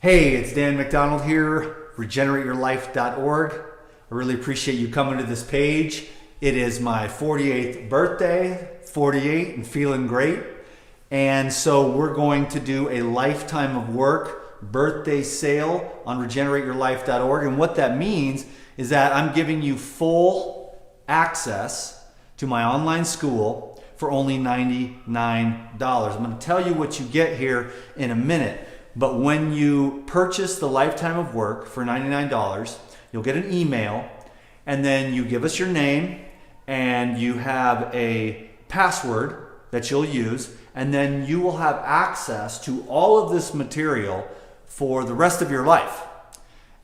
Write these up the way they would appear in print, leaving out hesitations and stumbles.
Hey, it's Dan McDonald here, regenerateyourlife.org. I really appreciate you coming to this page. It is my 48th birthday, 48 and feeling great. And so we're going to do a lifetime of work birthday sale on regenerateyourlife.org. And what that means is that I'm giving you full access to my online school for only $99. I'm going to tell you what you get here in a minute. But when you purchase the lifetime of work for $99, you'll get an email, and then you give us your name and you have a password that you'll use, and then you will have access to all of this material for the rest of your life.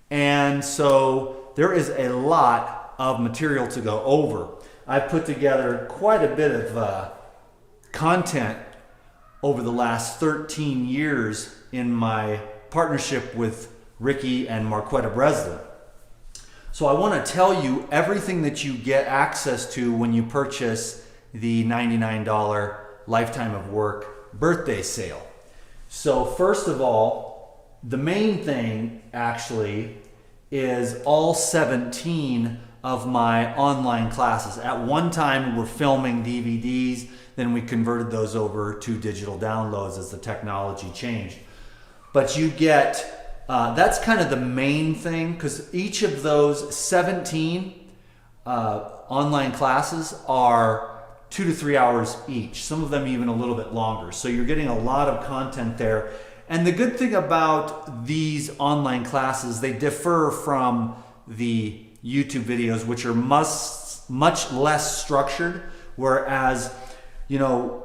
And so there is a lot of material to go over. I've put together quite a bit of content over the last 13 years in my partnership with Ricky and Marquetta Breslin. So I want to tell you everything that you get access to when you purchase the $99 lifetime of work birthday sale. So first of all, the main thing actually is all 17 of my online classes. At one time we were filming DVDs, then we converted those over to digital downloads as the technology changed. But you get, that's kind of the main thing, because each of those 17 online classes are 2 to 3 hours each, some of them even a little bit longer. So you're getting a lot of content there. And the good thing about these online classes, they differ from the YouTube videos, which are much less structured, whereas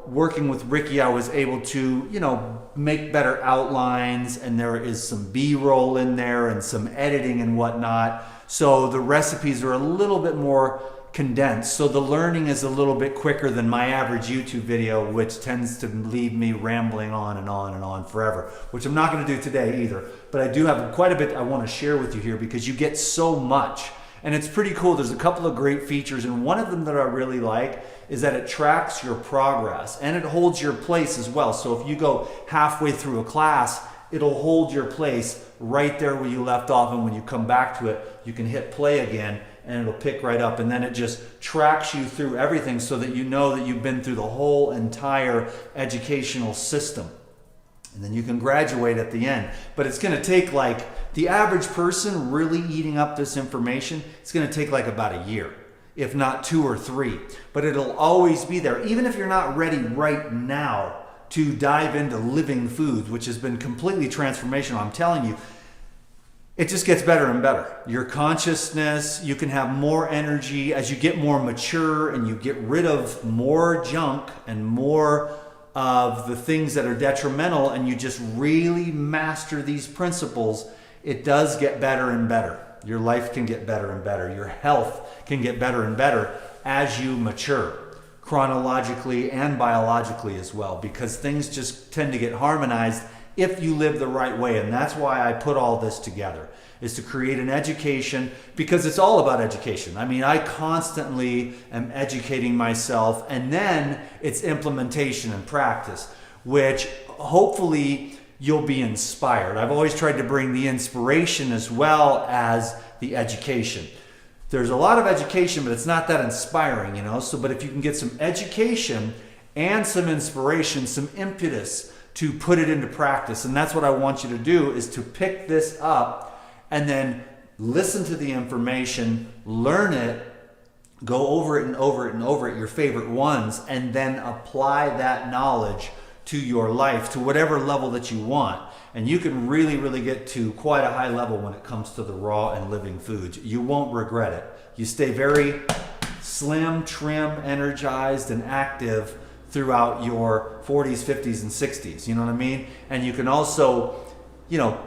working with Ricky, I was able to, make better outlines, and there is some B-roll in there and some editing and whatnot. So the recipes are a little bit more condensed. So the learning is a little bit quicker than my average YouTube video, which tends to leave me rambling on and on and on forever, which I'm not going to do today either. But I do have quite a bit I want to share with you here because you get so much. And it's pretty cool. There's a couple of great features, and one of them that I really like is that it tracks your progress and it holds your place as well. So if you go halfway through a class, it'll hold your place right there where you left off, and when you come back to it, you can hit play again and it'll pick right up, and then it just tracks you through everything so that you know that you've been through the whole entire educational system. And then you can graduate at the end. But it's going to take, like, the average person really eating up this information, it's going to take like about a year, if not 2 or 3. But it'll always be there. Even if you're not ready right now to dive into living foods, which has been completely transformational, I'm telling you, it just gets better and better. Your consciousness, you can have more energy as you get more mature and you get rid of more junk and more of the things that are detrimental, and you just really master these principles. It does get better and better. Your life can get better and better. Your health can get better and better as you mature, chronologically and biologically as well, because things just tend to get harmonized if you live the right way. And that's why I put all this together, is to create an education, because it's all about education. I mean, I constantly am educating myself, and then it's implementation and practice, which hopefully you'll be inspired. I've always tried to bring the inspiration as well as the education. There's a lot of education, but it's not that inspiring, So, but if you can get some education and some inspiration, some impetus to put it into practice, and that's what I want you to do, is to pick this up and then listen to the information, learn it, go over it and over it and over it, your favorite ones, and then apply that knowledge to your life, to whatever level that you want. And you can really, really get to quite a high level when it comes to the raw and living foods. You won't regret it. You stay very slim, trim, energized, and active throughout your 40s, 50s, and 60s. You know what I mean? And you can also,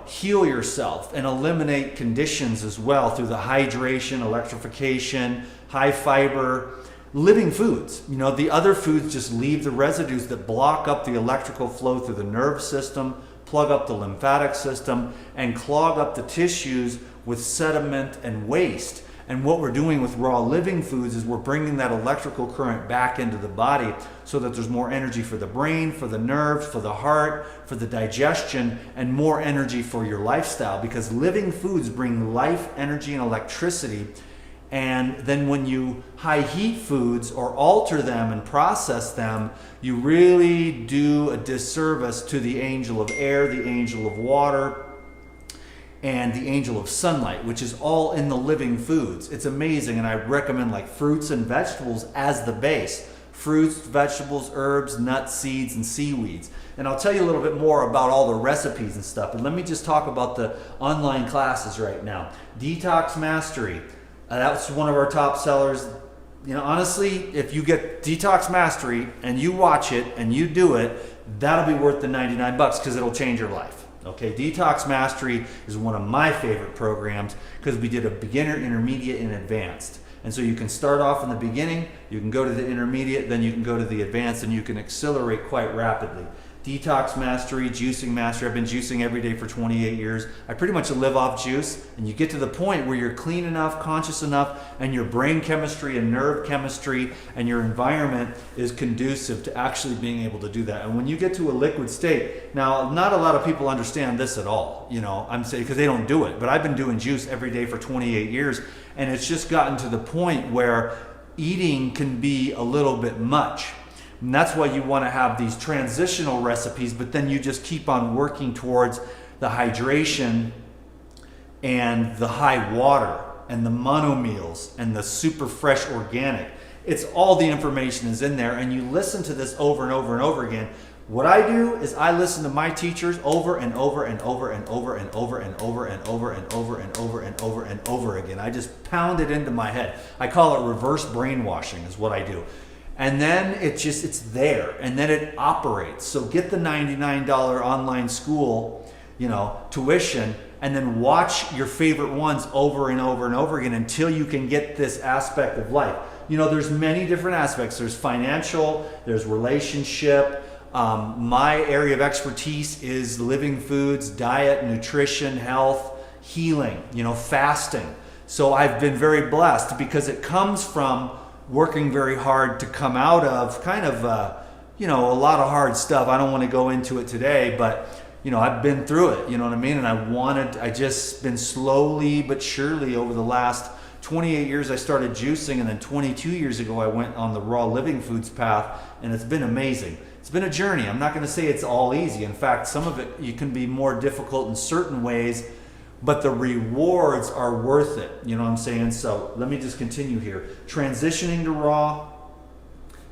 heal yourself and eliminate conditions as well through the hydration, electrification, high fiber, living foods. The other foods just leave the residues that block up the electrical flow through the nerve system, plug up the lymphatic system, and clog up the tissues with sediment and waste. And what we're doing with raw living foods is we're bringing that electrical current back into the body so that there's more energy for the brain, for the nerves, for the heart, for the digestion, and more energy for your lifestyle, because living foods bring life, energy, and electricity. And then when you high heat foods or alter them and process them, you really do a disservice to the angel of air, the angel of water, and the angel of sunlight, which is all in the living foods. It's amazing, and I recommend like fruits and vegetables as the base. Fruits, vegetables, herbs, nuts, seeds, and seaweeds. And I'll tell you a little bit more about all the recipes and stuff, but let me just talk about the online classes right now. Detox Mastery. That's one of our top sellers. You know, honestly, if you get Detox Mastery and you watch it and you do it, that'll be worth the $99 because it'll change your life. Okay, Detox Mastery is one of my favorite programs because we did a beginner, intermediate, and advanced. And so you can start off in the beginning, you can go to the intermediate, then you can go to the advanced, and you can accelerate quite rapidly. Detox Mastery, Juicing Mastery. I've been juicing every day for 28 years. I pretty much live off juice, and you get to the point where you're clean enough, conscious enough, and your brain chemistry and nerve chemistry and your environment is conducive to actually being able to do that. And when you get to a liquid state, now not a lot of people understand this at all, you know, I'm saying, because they don't do it, but I've been doing juice every day for 28 years, and it's just gotten to the point where eating can be a little bit much. And that's why you want to have these transitional recipes, but then you just keep on working towards the hydration and the high water and the mono meals and the super fresh organic. It's all the information is in there, and you listen to this over and over and over again. What I do is I listen to my teachers over and over and over and over and over and over and over and over and over and over and over again. I just pound it into my head. I call it reverse brainwashing is what I do. And then it's there, and then it operates. So get the $99 online school, you know, tuition, and then watch your favorite ones over and over and over again until you can get this aspect of life. You know, there's many different aspects. There's financial, there's relationship. My area of expertise is living foods, diet, nutrition, health, healing, you know, fasting. So I've been very blessed because it comes from working very hard to come out of kind of, you know, a lot of hard stuff. I don't want to go into it today, but, you know, I've been through it, you know what I mean? And I just been slowly but surely over the last 28 years, I started juicing, and then 22 years ago, I went on the raw living foods path, and it's been amazing. It's been a journey. I'm not going to say it's all easy. In fact, some of it, you can be more difficult in certain ways, but the rewards are worth it. You know what I'm saying? So let me just continue here. Transitioning to raw,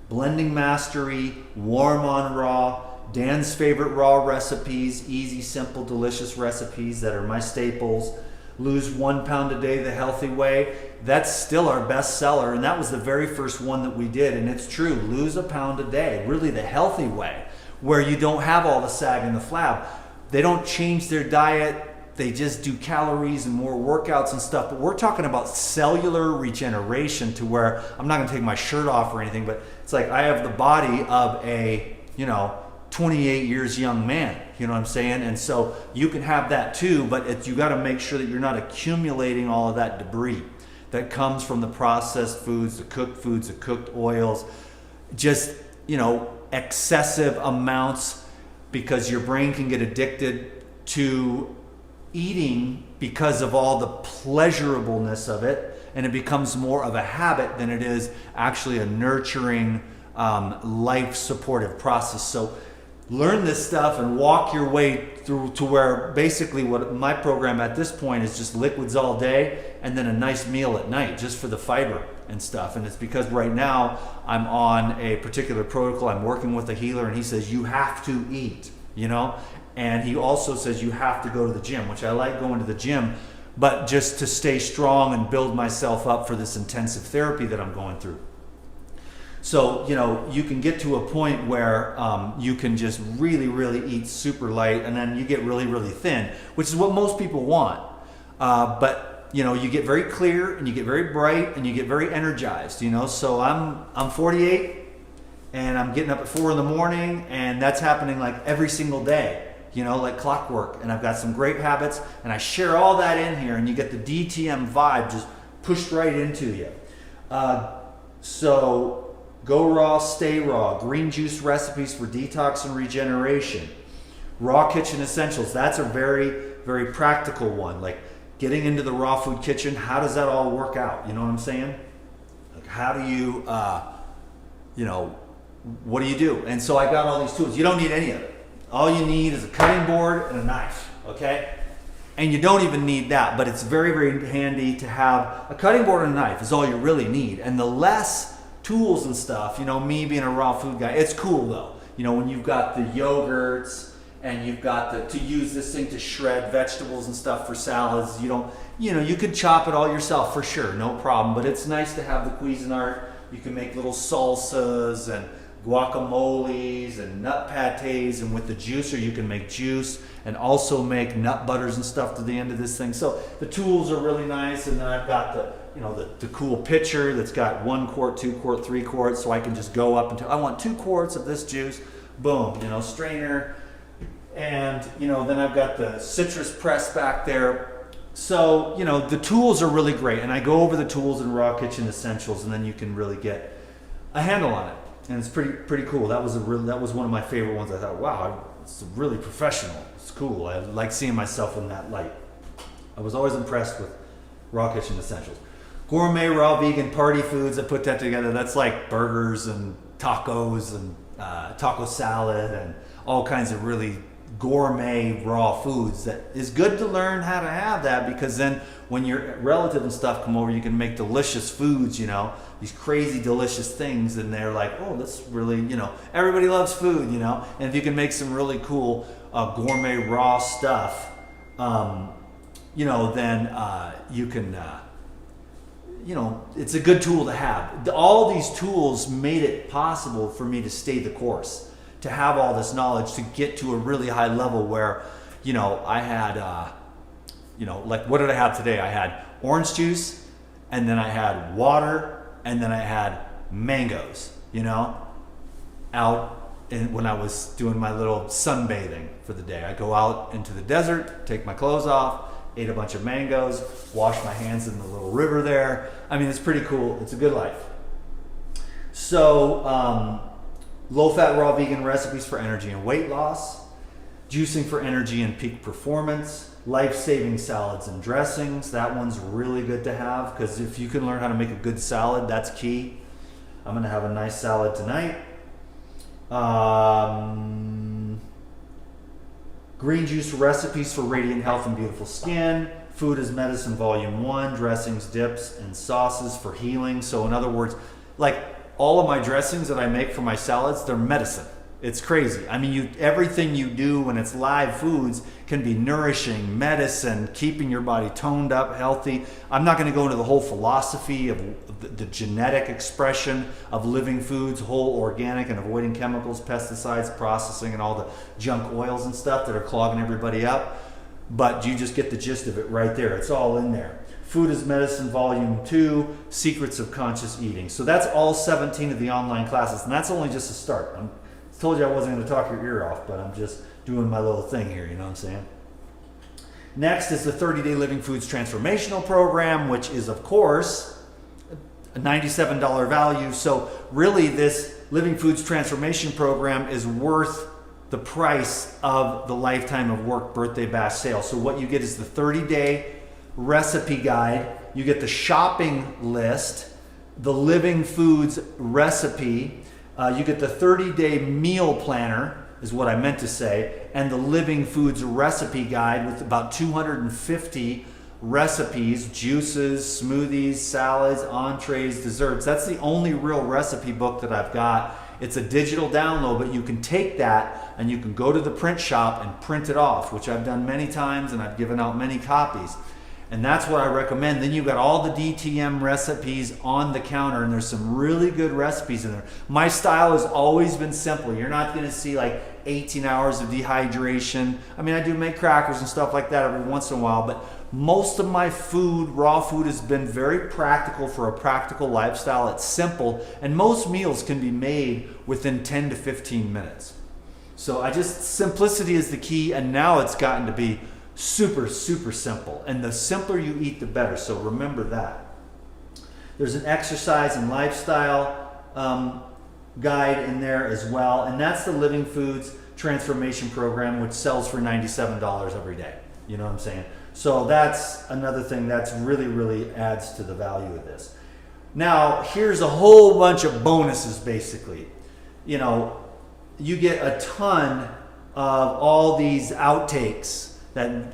blending mastery, warm on raw, Dan's favorite raw recipes, easy, simple, delicious recipes that are my staples. Lose 1 pound a day the healthy way. That's still our best seller, and that was the very first one that we did. And it's true, lose a pound a day, really the healthy way, where you don't have all the sag and the flab. They don't change their diet. They just do calories and more workouts and stuff. But we're talking about cellular regeneration to where I'm not going to take my shirt off or anything, but it's like I have the body of a, you know, 28 years young man. You know what I'm saying? And so you can have that too, but you got to make sure that you're not accumulating all of that debris that comes from the processed foods, the cooked oils, just, you know, excessive amounts, because your brain can get addicted to eating because of all the pleasurableness of it, and it becomes more of a habit than it is actually a nurturing, life supportive process. So learn this stuff and walk your way through to where basically what my program at this point is just liquids all day and then a nice meal at night just for the fiber and stuff. And it's because right now I'm on a particular protocol. I'm working with a healer, and he says you have to eat, you know. And he also says you have to go to the gym, which I like going to the gym, but just to stay strong and build myself up for this intensive therapy that I'm going through. So, you know, you can get to a point where you can just really, really eat super light, and then you get really, really thin, which is what most people want. But, you know, you get very clear, and you get very bright, and you get very energized, you know. So I'm 48, and I'm getting up at 4 in the morning, and that's happening like every single day. You know, like clockwork. And I've got some great habits, and I share all that in here, and you get the DTM vibe just pushed right into you. So go raw, stay raw. Green juice recipes for detox and regeneration. Raw kitchen essentials. That's a very, very practical one. Like getting into the raw food kitchen, how does that all work out? You know what I'm saying? Like how do you, what do you do? And so I got all these tools. You don't need any of it. All you need is a cutting board and a knife, okay? And you don't even need that, but it's very, very handy to have a cutting board and a knife is all you really need. And the less tools and stuff, me being a raw food guy, it's cool though. When you've got the yogurts and you've got to use this thing to shred vegetables and stuff for salads, you could chop it all yourself for sure, no problem. But it's nice to have the Cuisinart. You can make little salsas and guacamoles and nut pates, and with the juicer you can make juice and also make nut butters and stuff to the end of this thing. So the tools are really nice, and then I've got the cool pitcher that's got 1 quart, 2 quart, 3 quarts, so I can just go up until I want 2 quarts of this juice, boom, strainer, and then I've got the citrus press back there. So the tools are really great, and I go over the tools in Raw Kitchen Essentials, and then you can really get a handle on it. And it's pretty cool. That was one of my favorite ones. I thought, wow, it's really professional. It's cool. I like seeing myself in that light. I was always impressed with Raw Kitchen Essentials. Gourmet raw vegan party foods. I put that together. That's like burgers and tacos and taco salad and all kinds of really gourmet raw foods. That is good to learn how to have that, because then when your relative and stuff come over, you can make delicious foods, these crazy delicious things, and they're like, oh, this really, everybody loves food, and if you can make some really cool gourmet raw stuff, then you can, it's a good tool to have. All these tools made it possible for me to stay the course, to have all this knowledge, to get to a really high level where, I had, like what did I have today? I had orange juice, and then I had water, and then I had mangoes, out when I was doing my little sunbathing for the day. I go out into the desert, take my clothes off, ate a bunch of mangoes, wash my hands in the little river there. I mean, it's pretty cool. It's a good life. So, low-fat raw vegan recipes for energy and weight loss, juicing for energy and peak performance, life-saving salads and dressings. That one's really good to have, because if you can learn how to make a good salad, that's key. I'm going to have a nice salad tonight. Green juice recipes for radiant health and beautiful skin. Food is Medicine Volume 1, dressings, dips, and sauces for healing. So in other words, like all of my dressings that I make for my salads, they're medicine. It's crazy. I mean, everything you do when it's live foods can be nourishing, medicine, keeping your body toned up, healthy. I'm not going to go into the whole philosophy of the genetic expression of living foods, whole organic, and avoiding chemicals, pesticides, processing, and all the junk oils and stuff that are clogging everybody up. But you just get the gist of it right there. It's all in there. Food is Medicine Volume 2, Secrets of Conscious Eating. So that's all 17 of the online classes, and that's only just a start. I told you I wasn't going to talk your ear off, but I'm just doing my little thing here, you know what I'm saying? Next is the 30-Day Living Foods Transformational Program, which is, of course, a $97 value. So really, this Living Foods Transformation Program is worth the price of the lifetime of work birthday bash sale. So what you get is the 30-day recipe guide. You get the shopping list, the Living Foods recipe. You get the 30-day meal planner, is what I meant to say, and the Living Foods recipe guide with about 250 recipes, juices, smoothies, salads, entrees, desserts. That's the only real recipe book that I've got. It's a digital download, but you can take that and you can go to the print shop and print it off, which I've done many times, and I've given out many copies. And that's what I recommend. Then you've got all the DTM recipes on the counter, and there's some really good recipes in there. My style has always been simple. You're not going to see like 18 hours of dehydration. I mean, I do make crackers and stuff like that every once in a while, but most of my food, raw food, has been very practical for a practical lifestyle. It's simple, and most meals can be made within 10 to 15 minutes. So simplicity is the key, and now it's gotten to be super, super simple. And the simpler you eat, the better. So remember that. There's an exercise and lifestyle guide in there as well, and that's the Living Foods Transformation Program, which sells for $97 every day. You know what I'm saying? So that's another thing that's really adds to the value of this. Now, here's a whole bunch of bonuses, basically. You know, you get a ton of all these outtakes that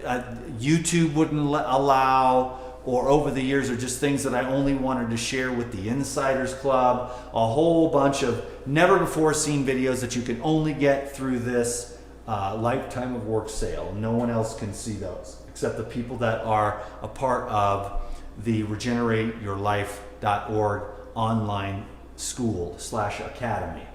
YouTube wouldn't allow, or over the years are just things that I only wanted to share with the Insiders Club. A whole bunch of never before seen videos that you can only get through this lifetime of work sale. No one else can see those except the people that are a part of the regenerateyourlife.org online school/academy.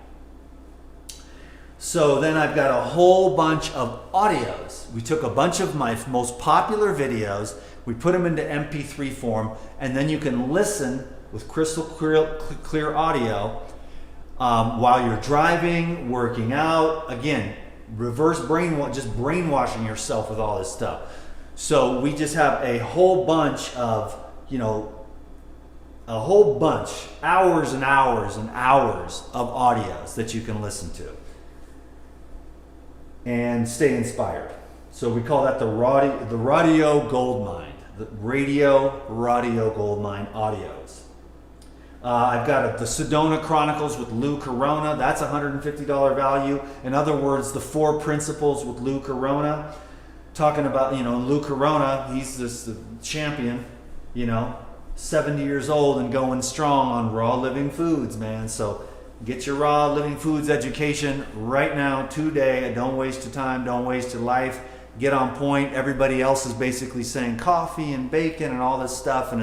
So then I've got a whole bunch of audios. We took a bunch of my most popular videos, we put them into MP3 form, and then you can listen with crystal clear audio while you're driving, working out. Again, reverse just brainwashing yourself with all this stuff. So we just have a whole bunch of, hours and hours and hours of audios that you can listen to and stay inspired. So we call that the radio goldmine, the radio goldmine audios. I've got the Sedona Chronicles with Lou Corona. That's $150 value. In other words, the 4 principles with Lou Corona. Talking about, Lou Corona, he's the champion, 70 years old and going strong on raw living foods, man. So get your raw living foods education right now, today. Don't waste your time. Don't waste your life. Get on point. Everybody else is basically saying coffee and bacon and all this stuff, and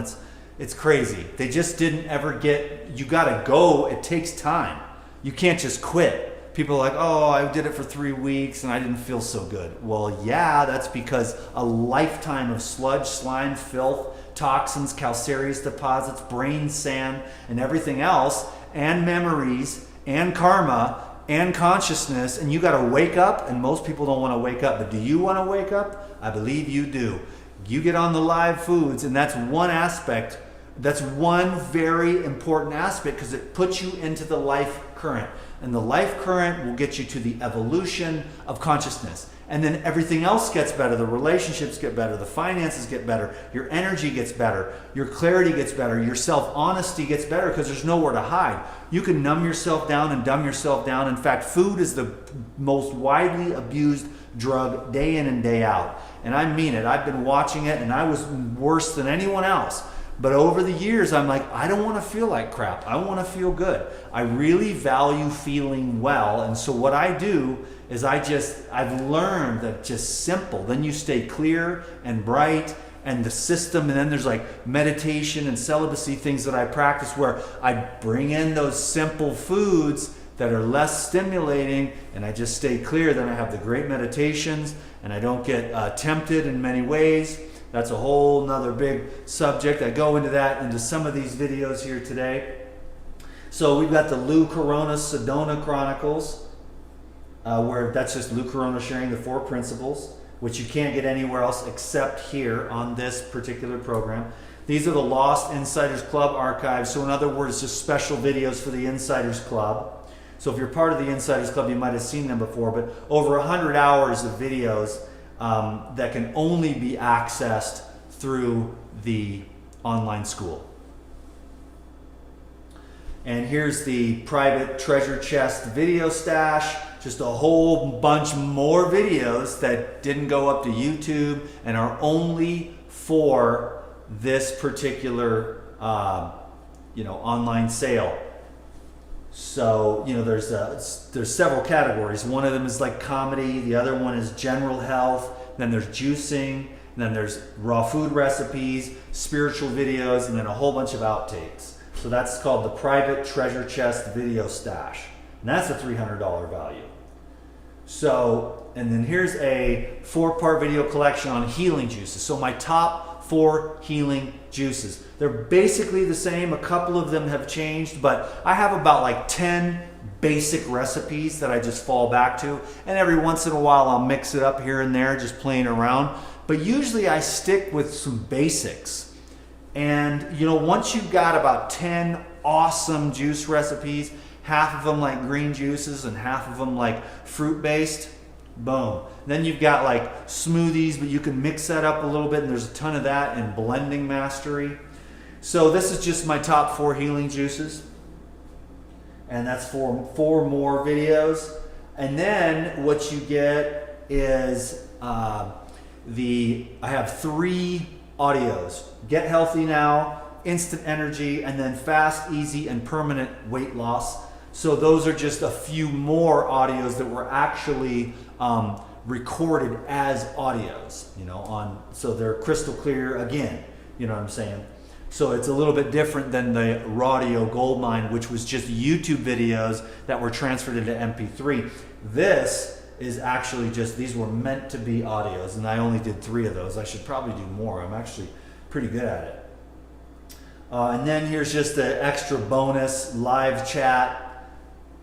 it's crazy. They just didn't ever get, you gotta go. It takes time. You can't just quit. People are like, oh, I did it for 3 weeks and I didn't feel so good. Well, yeah, that's because a lifetime of sludge, slime, filth, toxins, calcareous deposits, brain sand, and everything else, and memories, and karma, and consciousness, and you got to wake up, and most people don't want to wake up. But do you want to wake up? I believe you do. You get on the live foods, and that's one aspect. That's one very important aspect because it puts you into the life current. And the life current will get you to the evolution of consciousness. And then everything else gets better. The relationships get better. The finances get better. Your energy gets better. Your clarity gets better. Your self-honesty gets better because there's nowhere to hide. You can numb yourself down and dumb yourself down. In fact, food is the most widely abused drug day in and day out. And I mean it. I've been watching it, and I was worse than anyone else. But over the years, I'm like, I don't want to feel like crap. I want to feel good. I really value feeling well. And so what I do is I've learned that just simple. Then you stay clear and bright and the system. And then there's like meditation and celibacy things that I practice where I bring in those simple foods that are less stimulating, and I just stay clear. Then I have the great meditations, and I don't get tempted in many ways. That's a whole nother big subject. I go into that into some of these videos here today. So we've got the Lou Corona Sedona Chronicles, where that's just Lou Corona sharing the 4 principles, which you can't get anywhere else except here on this particular program. These are the Lost Insiders Club archives. So in other words, just special videos for the Insiders Club. So if you're part of the Insiders Club, you might have seen them before, but over 100 hours of videos that can only be accessed through the online school. And here's the private treasure chest video stash, just a whole bunch more videos that didn't go up to YouTube and are only for this particular online sale. So, there's several categories. One of them is like comedy. The other one is general health. Then there's juicing. And then there's raw food recipes, spiritual videos, and then a whole bunch of outtakes. So that's called the private treasure chest video stash. And that's a $300 value. So, and then here's a 4-part video collection on healing juices. So my top 4 healing juices. They're basically the same. A couple of them have changed, but I have about like 10 basic recipes that I just fall back to. And every once in a while I'll mix it up here and there, just playing around. But usually I stick with some basics. And you know, once you've got about 10 awesome juice recipes, half of them like green juices and half of them like fruit based, boom. Then you've got like smoothies, but you can mix that up a little bit, and there's a ton of that in Blending Mastery. So this is just my top 4 healing juices, and that's for 4 more videos. And then what you get is I have 3 audios: Get Healthy Now, Instant Energy, and then Fast, Easy, and Permanent Weight Loss. So those are just a few more audios that were actually recorded as audios, you know, so they're crystal clear again, you know what I'm saying? So it's a little bit different than the Rawdio Goldmine, which was just YouTube videos that were transferred into MP3. This is actually just, these were meant to be audios, and I only did 3 of those. I should probably do more. I'm actually pretty good at it. And then here's just the extra bonus live chat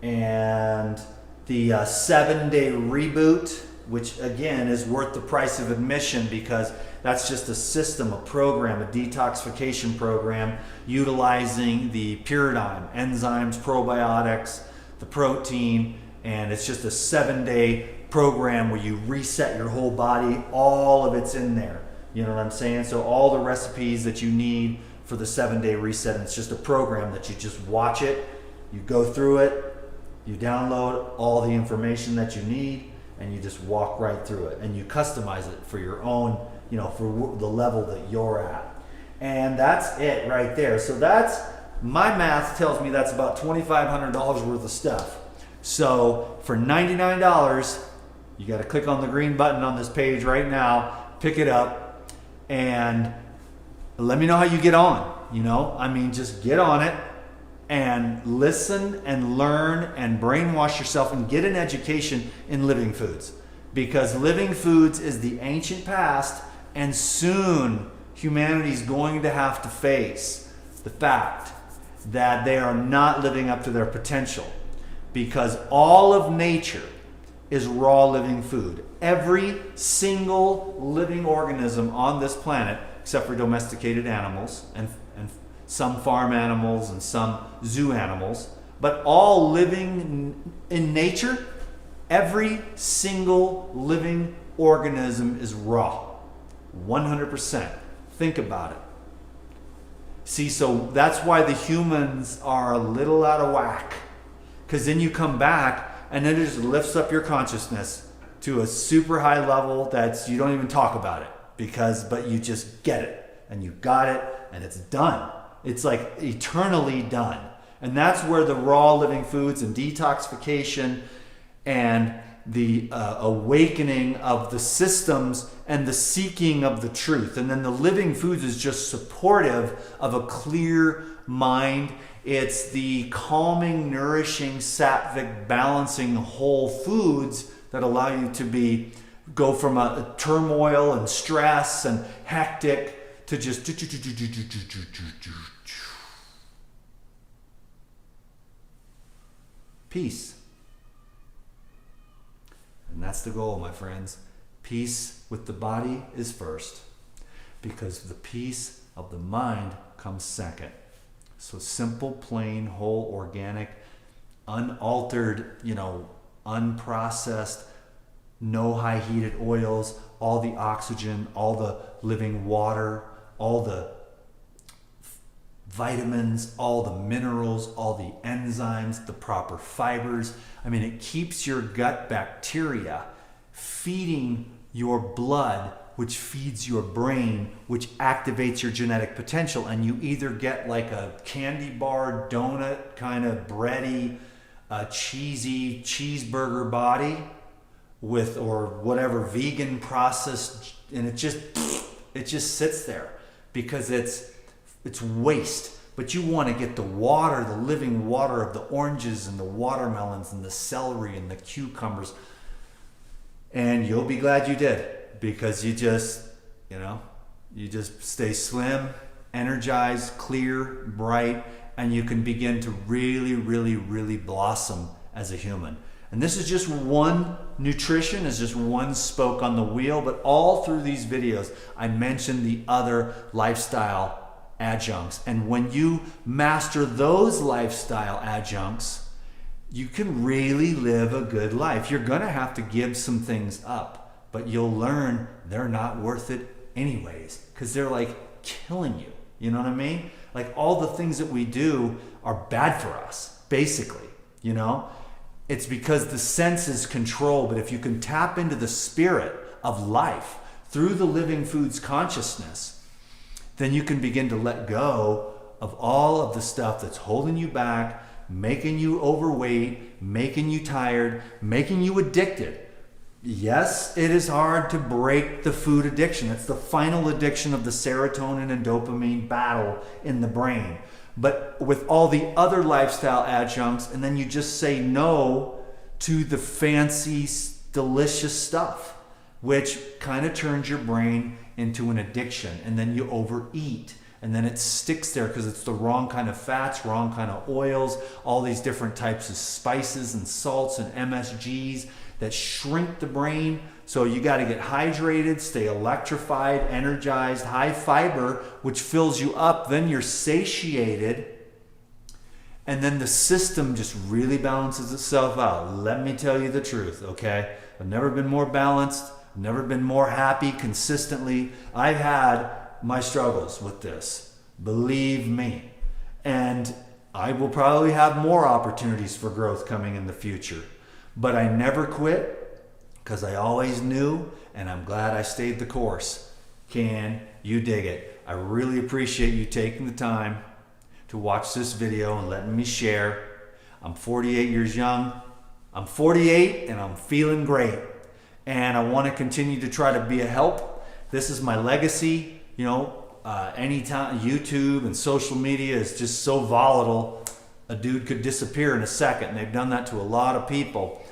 and the 7-day reboot, which again is worth the price of admission, because that's just a system, a program, a detoxification program utilizing the Pyridine, enzymes, probiotics, the protein, and it's just a 7-day program where you reset your whole body. All of it's in there. You know what I'm saying? So all the recipes that you need for the 7-day reset, and it's just a program that you just watch it, you go through it, you download all the information that you need, and you just walk right through it, and you customize it for your own, you know, for the level that you're at. And that's it right there. So that's, my math tells me that's about $2,500 worth of stuff. So for $99, you got to click on the green button on this page right now, pick it up, and let me know how you get on. You know, I mean, just get on it and listen and learn and brainwash yourself and get an education in living foods, because living foods is the ancient past, and soon humanity's going to have to face the fact that they are not living up to their potential, because all of nature is raw living food. Every single living organism on this planet, except for domesticated animals and some farm animals and some zoo animals, but all living in nature, every single living organism is raw, 100%. Think about it. See, so that's why the humans are a little out of whack, because then you come back and then it just lifts up your consciousness to a super high level that's, you don't even talk about it, but you just get it, and you got it, and it's done. It's like eternally done. And that's where the raw living foods and detoxification and the awakening of the systems and the seeking of the truth. And then the living foods is just supportive of a clear mind. It's the calming, nourishing, sattvic, balancing whole foods that allow you to go from a turmoil and stress and hectic to just peace. And that's the goal, my friends. Peace with the body is first, because the peace of the mind comes second. So simple, plain, whole, organic, unaltered, unprocessed, no high heated oils, all the oxygen, all the living water, all the vitamins, all the minerals, all the enzymes, the proper fibers. I mean, it keeps your gut bacteria feeding your blood, which feeds your brain, which activates your genetic potential. And you either get like a candy bar, donut, kind of bready, cheesy cheeseburger body with, or whatever, vegan processed, and it just sits there because it's waste. But you want to get the water, the living water of the oranges and the watermelons and the celery and the cucumbers. And you'll be glad you did, because you just stay slim, energized, clear, bright, and you can begin to really, really, really blossom as a human. And this is just one, nutrition is just one spoke on the wheel, but all through these videos, I mentioned the other lifestyle adjuncts. And when you master those lifestyle adjuncts, you can really live a good life. You're going to have to give some things up, but you'll learn they're not worth it anyways, because they're like killing you. You know what I mean? Like all the things that we do are bad for us, basically, you know? It's because the senses control, but if you can tap into the spirit of life through the living foods consciousness, then you can begin to let go of all of the stuff that's holding you back, making you overweight, making you tired, making you addicted. Yes, it is hard to break the food addiction. It's the final addiction of the serotonin and dopamine battle in the brain. But with all the other lifestyle adjuncts, and then you just say no to the fancy, delicious stuff, which kind of turns your brain into an addiction. And then you overeat. And then it sticks there because it's the wrong kind of fats, wrong kind of oils, all these different types of spices and salts and MSGs that shrink the brain. So you got to get hydrated, stay electrified, energized, high fiber, which fills you up. Then you're satiated. And then the system just really balances itself out. Let me tell you the truth, okay? I've never been more balanced, never been more happy consistently. I've had my struggles with this, believe me. And I will probably have more opportunities for growth coming in the future. But I never quit because I always knew, and I'm glad I stayed the course. Can you dig it? I really appreciate you taking the time to watch this video and letting me share. I'm 48 years young. I'm 48 and I'm feeling great. And I want to continue to try to be a help. This is my legacy. You know, anytime YouTube and social media is just so volatile, a dude could disappear in a second. And they've done that to a lot of people.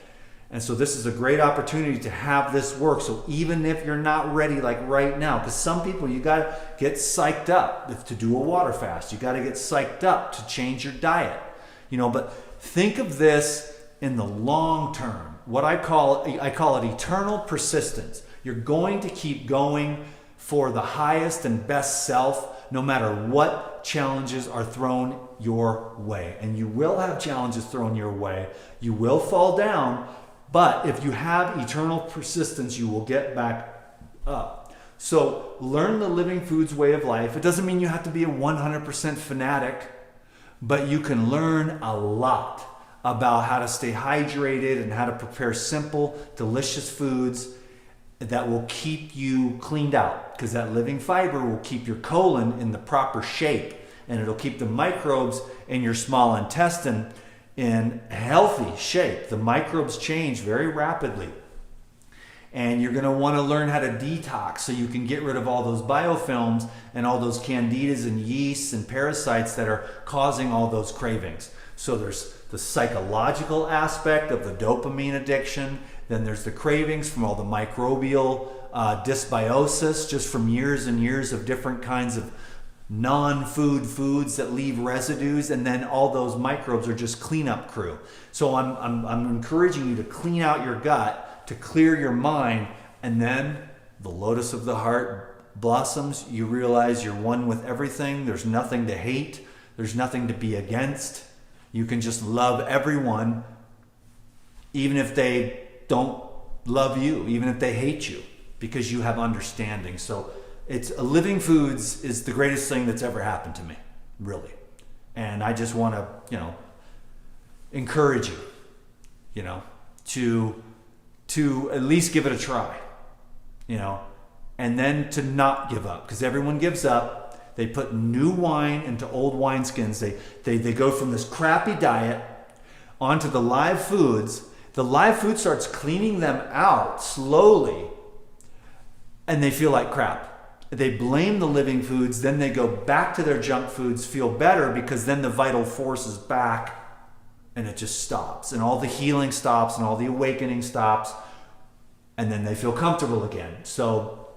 And so this is a great opportunity to have this work. So even if you're not ready like right now, because some people, you got to get psyched up to do a water fast. You got to get psyched up to change your diet. You know, but think of this in the long term. What I call it eternal persistence. You're going to keep going for the highest and best self, no matter what challenges are thrown your way. And you will have challenges thrown your way. You will fall down, but if you have eternal persistence, you will get back up. So learn the living foods way of life. It doesn't mean you have to be a 100% fanatic, but you can learn a lot about how to stay hydrated and how to prepare simple, delicious foods that will keep you cleaned out, because that living fiber will keep your colon in the proper shape, and it'll keep the microbes in your small intestine in healthy shape. The microbes change very rapidly, and you're going to want to learn how to detox so you can get rid of all those biofilms and all those candidas and yeasts and parasites that are causing all those cravings. So there's the psychological aspect of the dopamine addiction. Then there's the cravings from all the microbial dysbiosis, just from years and years of different kinds of non-food foods that leave residues, and then all those microbes are just cleanup crew. So I'm encouraging you to clean out your gut, to clear your mind, and then the lotus of the heart blossoms. You realize you're one with everything. There's nothing to hate. There's nothing to be against. You can just love everyone, even if they don't love you, even if they hate you, because you have understanding. So it's living foods is the greatest thing that's ever happened to me, really. And I just want to, encourage you, to at least give it a try, and then to not give up, because everyone gives up. They put new wine into old wineskins. They go from this crappy diet onto the live foods. The live food starts cleaning them out slowly, and they feel like crap. They blame the living foods, then they go back to their junk foods, feel better, because then the vital force is back, and it just stops. And all the healing stops, and all the awakening stops, and then they feel comfortable again. So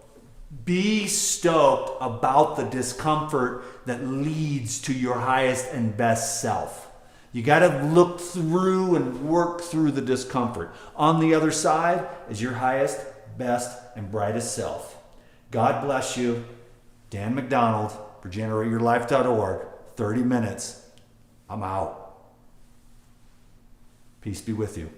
be stoked about the discomfort that leads to your highest and best self. You got to look through and work through the discomfort. On the other side is your highest, best, and brightest self. God bless you. Dan McDonald, regenerateyourlife.org. 30 minutes. I'm out. Peace be with you.